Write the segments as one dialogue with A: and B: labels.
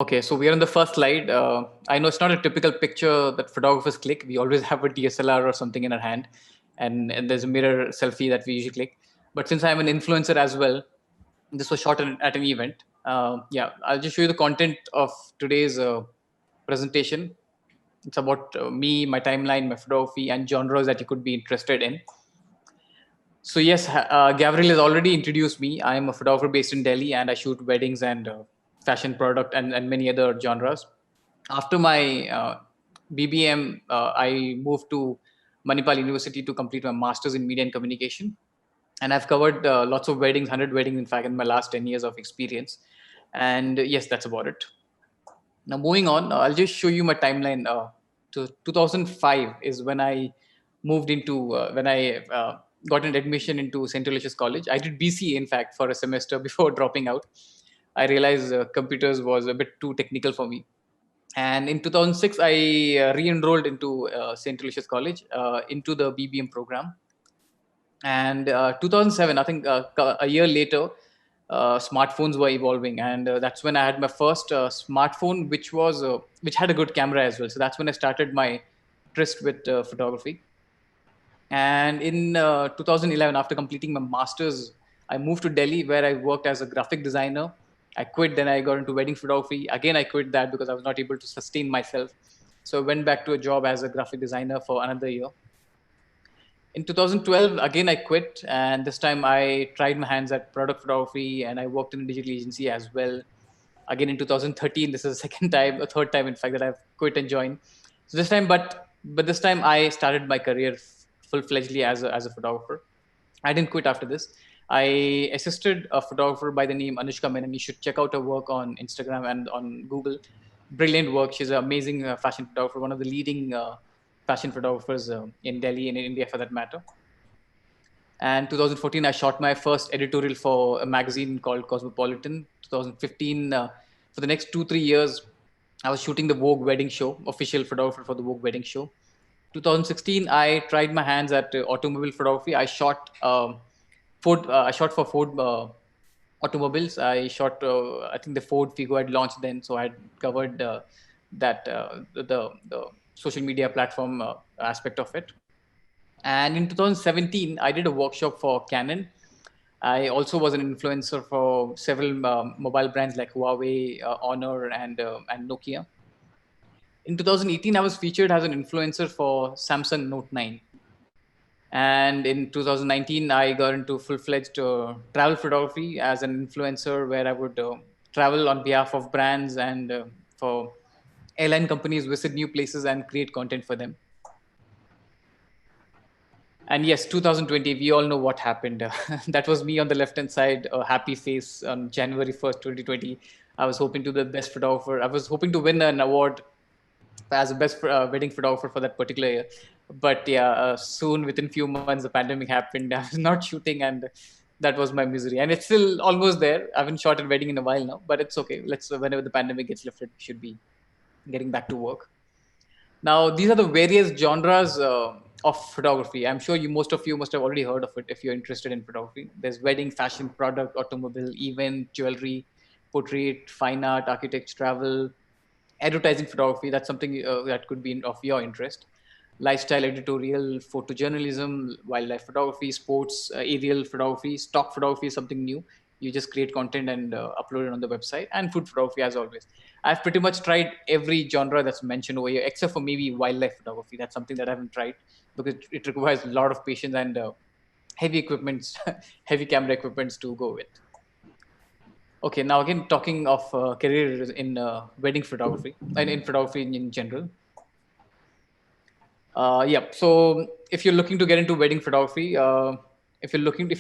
A: Okay, so we are on the first slide. I know it's not a typical picture that photographers click. We always have a DSLR or something in our hand, and there's a mirror selfie that we usually click. But since I'm an influencer as well, this was shot at an event. Yeah, I'll just show you the content of today's presentation. It's about me, my timeline, my photography, and genres that you could be interested in. So yes, Gabriel has already introduced me. I'm a photographer based in Delhi, and I shoot weddings and fashion product and many other genres. After my BBM, I moved to Manipal University to complete my master's in media and communication. And I've covered lots of weddings, 100 weddings, in fact, in my last 10 years of experience. And yes, that's about it. Now, moving on, I'll just show you my timeline. To 2005 is when I moved into, when I got an admission into St. Aloysius College. I did BCA, in fact, for a semester before dropping out. I realized computers was a bit too technical for me. And in 2006, I re-enrolled into St. Aloysius College into the BBM program. And 2007, I think a year later, smartphones were evolving, and that's when I had my first smartphone, which had a good camera as well. So that's when I started my tryst with photography. And in 2011, after completing my masters, I moved to Delhi, where I worked as a graphic designer. I quit, then I got into wedding photography. Again, I quit that because I was not able to sustain myself. So I went back to a job as a graphic designer for another year. In 2012, again, I quit. And this time I tried my hands at product photography, and I worked in a digital agency as well. Again, in 2013, this is the second time, a third time, in fact, that I've quit and joined. So this time, but this time I started my career full-fledgedly as a photographer. I didn't quit after this. I assisted a photographer by the name Anushka Menon. You should check out her work on Instagram and on Google. Brilliant work. She's an amazing fashion photographer, one of the leading fashion photographers in Delhi and in India for that matter. And 2014, I shot my first editorial for a magazine called Cosmopolitan. 2015, for the next 2 3 years, I was shooting the Vogue wedding show, official photographer for the Vogue wedding show. 2016, I tried my hands at automobile photography. I shot Ford. I shot for Ford automobiles. I shot. I think the Ford Figo had launched then, so I had covered that the social media platform aspect of it. And in 2017, I did a workshop for Canon. I also was an influencer for several mobile brands like Huawei, Honor, and Nokia. In 2018, I was featured as an influencer for Samsung Note 9. And in 2019, I got into full-fledged travel photography as an influencer, where I would travel on behalf of brands and for airline companies, visit new places and create content for them. And yes, 2020, we all know what happened. That was me on the left hand side, a happy face on January 1st, 2020. I was hoping to be the best photographer. I was hoping to win an award as a best wedding photographer for that particular year. But yeah, soon within few months, the pandemic happened. I was not shooting, and that was my misery. And it's still almost there. I haven't shot a wedding in a while now, but it's okay. Let's whenever the pandemic gets lifted, we should be getting back to work. Now, these are the various genres of photography. I'm sure most of you must have already heard of it if you're interested in photography. There's wedding, fashion, product, automobile, event, jewelry, portrait, fine art, architecture, travel, advertising photography. That's something that could be of your interest. Lifestyle editorial, photojournalism, wildlife photography, sports, aerial photography, stock photography is something new. You just create content and upload it on the website. And food photography, as always. I've pretty much tried every genre that's mentioned over here, except for maybe wildlife photography. That's something that I haven't tried because it requires a lot of patience and heavy equipments, heavy camera equipments to go with. Okay, now again talking of career in wedding photography and in photography in general. Yeah, so if you're looking to get into wedding photography, if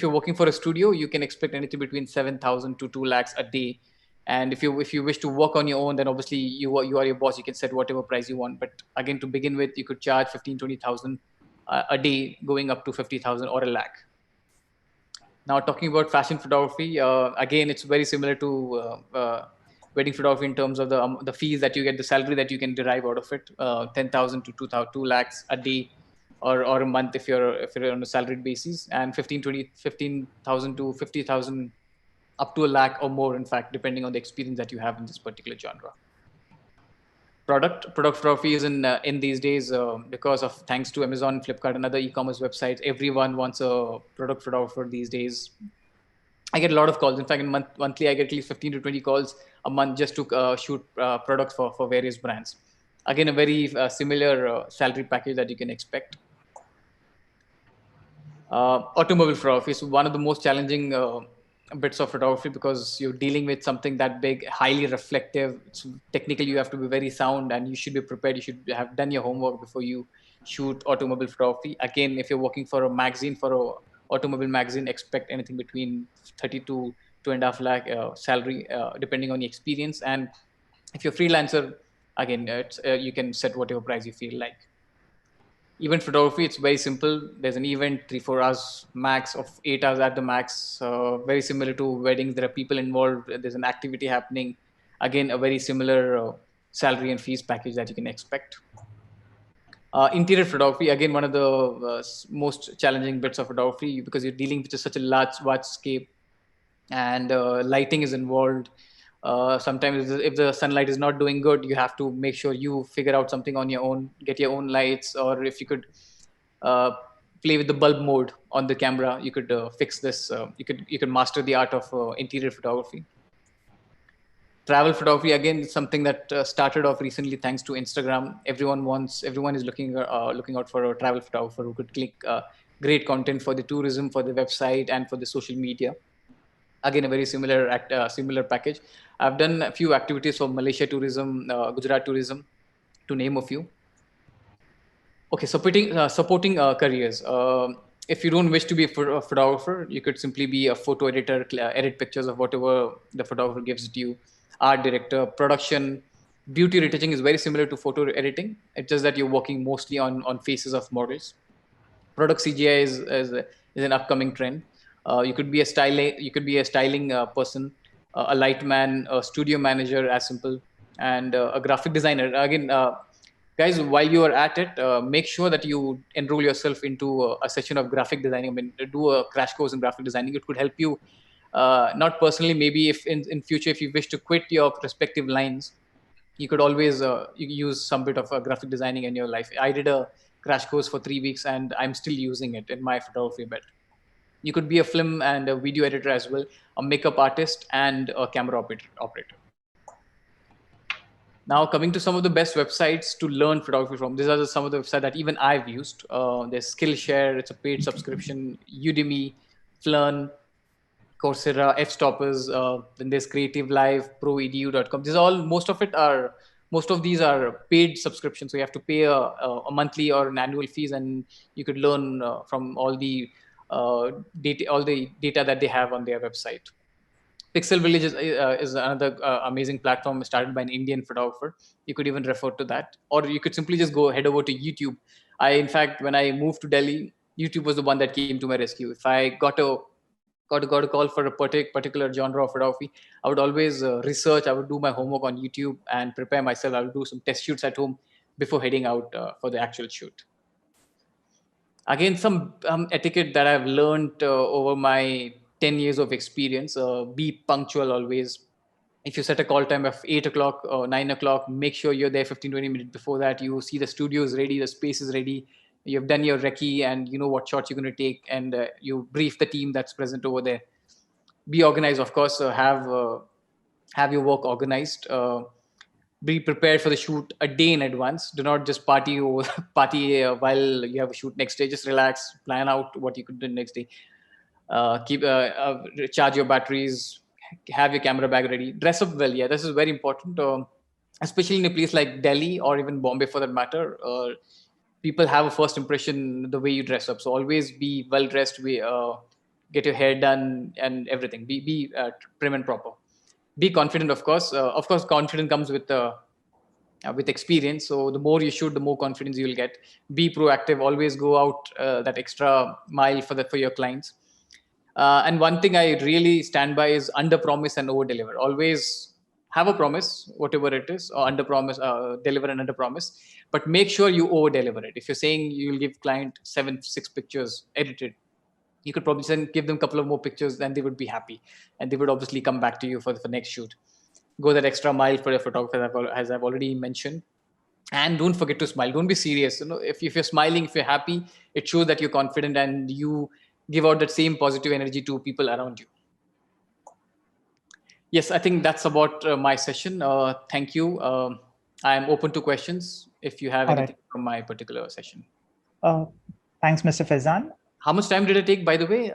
A: you're working for a studio, you can expect anything between 7,000 to 2 lakhs a day. And if you wish to work on your own, then obviously you are your boss. You can set whatever price you want. But again, to begin with, you could charge 15 20,000 a day, going up to 50,000 or a lakh. Now, talking about fashion photography, again, it's very similar to wedding photography in terms of the fees that you get, the salary that you can derive out of it, 10,000 to 2 lakhs a day, or a month if you're on a salaried basis, and 15,000 to 50,000 up to a lakh or more, in fact, depending on the experience that you have in this particular genre. Product photography is in these days, because of thanks to Amazon, Flipkart, and other e-commerce websites. Everyone wants a product photographer these days. I get a lot of calls. In fact, monthly I get at least 15 to 20 calls a month just to shoot products for various brands. Again, a very similar salary package that you can expect. Automobile photography is one of the most challenging bits of photography, because you're dealing with something that big, highly reflective. It's technically, you have to be very sound, and you should be prepared. You should have done your homework before you shoot automobile photography. Again, if you're working for a magazine, for a automobile magazine, expect anything between 30 to 2.5 lakh salary, depending on the experience. And if you're freelancer, again, you can set whatever price you feel like. Event photography, it's very simple. There's an event, 3-4 hours max, of 8 hours at the max. Very similar to weddings. There are people involved. There's an activity happening. Again, a very similar salary and fees package that you can expect. Interior photography, again, one of the most challenging bits of photography, because you're dealing with such a large scape, and lighting is involved. Sometimes if the sunlight is not doing good, you have to make sure you figure out something on your own, get your own lights, or if you could uh, play with the bulb mode on the camera, you could fix this. You could master the art of interior photography. Travel photography, again, is something that started off recently thanks to Instagram. Everyone is looking out for a travel photographer who could click great content for the tourism, for the website, and for the social media. Again, a very similar package. I've done a few activities for Malaysia tourism, Gujarat tourism, to name a few. Okay, supporting careers. If you don't wish to be a photographer, you could simply be a photo editor, edit pictures of whatever the photographer gives to you. Art director, production, beauty retouching is very similar to photo editing. It's just that you're working mostly on faces of models. Product CGI is an upcoming trend. You could be a styling person, a light man, a studio manager, as simple, and a graphic designer. Again, guys, while you are at it, make sure that you enroll yourself into a session of graphic designing. I mean, do a crash course in graphic designing. It could help you, not personally, maybe if in future, if you wish to quit your respective lines, you could always you use some bit of graphic designing in your life. I did a crash course for 3 weeks, and I'm still using it in my photography bed. You could be a film and a video editor as well, a makeup artist, and a camera operator. Now, coming to some of the best websites to learn photography from. These are some of the websites that even I've used. There's Skillshare, it's a paid subscription. Udemy, Flern, Coursera, Fstoppers, then there's Creative Live, proedu.com. Most of these are paid subscriptions. So you have to pay a monthly or an annual fees, and you could learn from all the data that they have on their website. Pixel Village is another amazing platform started by an Indian photographer. You could even refer to that, or you could simply just go head over to YouTube. In fact, when I moved to Delhi, YouTube was the one that came to my rescue. If I got a call for a particular genre of photography, I would always research. I would do my homework on YouTube and prepare myself. I would do some test shoots at home before heading out for the actual shoot. Again, some etiquette that I've learned over my 10 years of experience. Be punctual always. If you set a call time of 8 o'clock or 9 o'clock, make sure you're there 15-20 minutes before that. You see the studio is ready, the space is ready, you've done your recce, and you know what shots you're going to take, and you brief the team that's present over there. Be organized, of course. Have your work organized. Be prepared for the shoot a day in advance. Do not just party or party while you have a shoot next day. Just relax, plan out what you could do next day. Keep Charge your batteries, have your camera bag ready, dress up well. Yeah, this is very important, especially in a place like Delhi or even Bombay for that matter. People have a first impression the way you dress up, so always be well dressed. Get your hair done and everything. Be prim and proper. Be confident, of course. Confidence comes with experience. So the more you shoot, the more confidence you'll get. Be proactive. Always go out that extra mile for your clients. And one thing I really stand by is under promise and over deliver. Always have a promise, whatever it is, or under promise, deliver and under promise. But make sure you over deliver it. If you're saying you'll give client 6 pictures edited, you could probably give them a couple of more pictures, and they would be happy, and they would obviously come back to you for the next shoot. Go that extra mile for your photographer, as I've already mentioned. And don't forget to smile. Don't be serious. If you're smiling, if you're happy, it shows that you're confident and you give out that same positive energy to people around you. Yes, I think that's about my session. Thank you. I'm open to questions if you have
B: All
A: anything
B: right.
A: from my particular session.
B: Thanks, Mr. Faizan.
A: How much time did it take, by the way?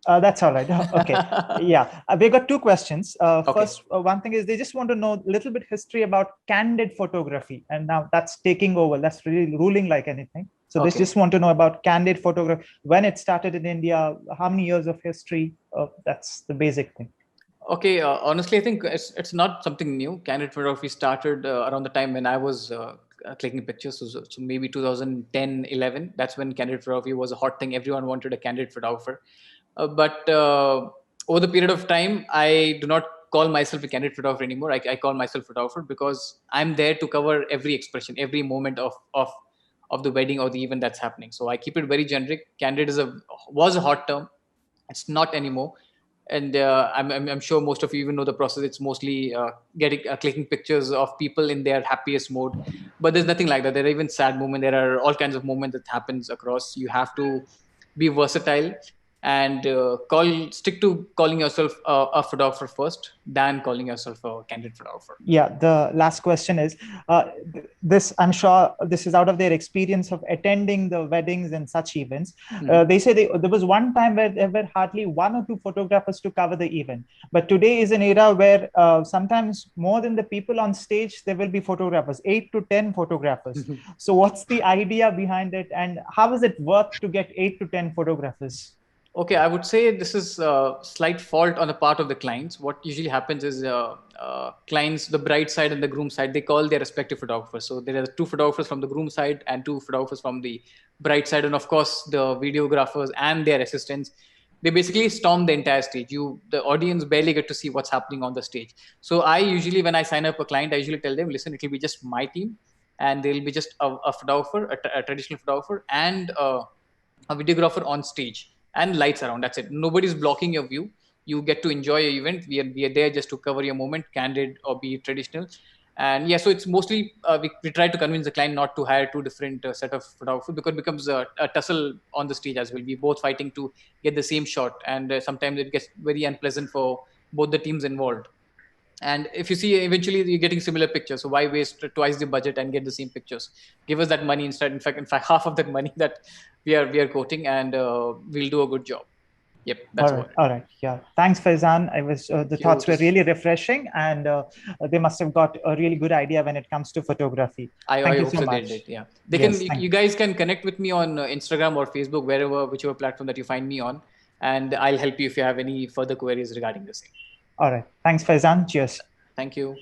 B: That's all right. Okay. Yeah. We got two questions.
A: Okay.
B: First, one thing is they just want to know a little bit history about candid photography. And now that's taking over. That's really ruling like anything. So they
A: Okay.
B: just want to know about candid photography, when it started in India, how many years of history. That's the basic thing.
A: Okay, honestly, I think it's not something new. Candid photography started around the time when I was clicking pictures. So maybe 2010, 11. That's when candid photography was a hot thing. Everyone wanted a candid photographer. But over the period of time, I do not call myself a candid photographer anymore. I call myself photographer because I'm there to cover every expression, every moment of the wedding or the event that's happening. So I keep it very generic. Candid was a hot term. It's not anymore. And I'm sure most of you even know the process. It's mostly getting clicking pictures of people in their happiest mode, but there's nothing like that. There are even sad moments. There are all kinds of moments that happens across. You have to be versatile and stick to calling yourself a photographer first than calling yourself a candid photographer.
B: Yeah, the last question is this, I'm sure this is out of their experience of attending the weddings and such events. They say there was one time where there were hardly one or two photographers to cover the event, but today is an era where sometimes more than the people on stage there will be photographers, 8 to 10 photographers. So what's the idea behind it, and how is it worth to get 8 to 10 photographers?
A: Okay, I would say this is a slight fault on the part of the clients. What usually happens is clients, the bride side and the groom side, they call their respective photographers. So there are two photographers from the groom side and two photographers from the bride side, and of course the videographers and their assistants. They basically storm the entire stage. The audience barely get to see what's happening on the stage. So I usually, when I sign up a client, I usually tell them, listen, it will be just my team, and there will be just a photographer, a traditional photographer, and a videographer on stage and lights around. That's it. Nobody's blocking your view. You get to enjoy your event. We are there just to cover your moment, candid or be traditional. And yeah, so it's mostly we try to convince the client not to hire two different set of photographers, because it becomes a tussle on the stage as well. We're both fighting to get the same shot, and sometimes it gets very unpleasant for both the teams involved. And if you see, eventually you're getting similar pictures, so why waste twice the budget and get the same pictures? Give us that money instead. In fact half of that money that we are quoting, and we'll do a good job. Yep, that's
B: All right,
A: about it.
B: all right, yeah. Thanks, Faizan. I was the
A: Thank you.
B: thoughts were really refreshing, and they must have got a really good idea when it comes to photography.
A: I
B: Thank you
A: hope
B: so
A: so they
B: much.
A: did. Yeah, they can.
B: Yes,
A: You,
B: thank
A: you
B: you.
A: guys can connect with me on Instagram or Facebook, whichever platform that you find me on, and I'll help you if you have any further queries regarding the same.
B: All right, thanks, Faizan. Cheers.
A: Thank you.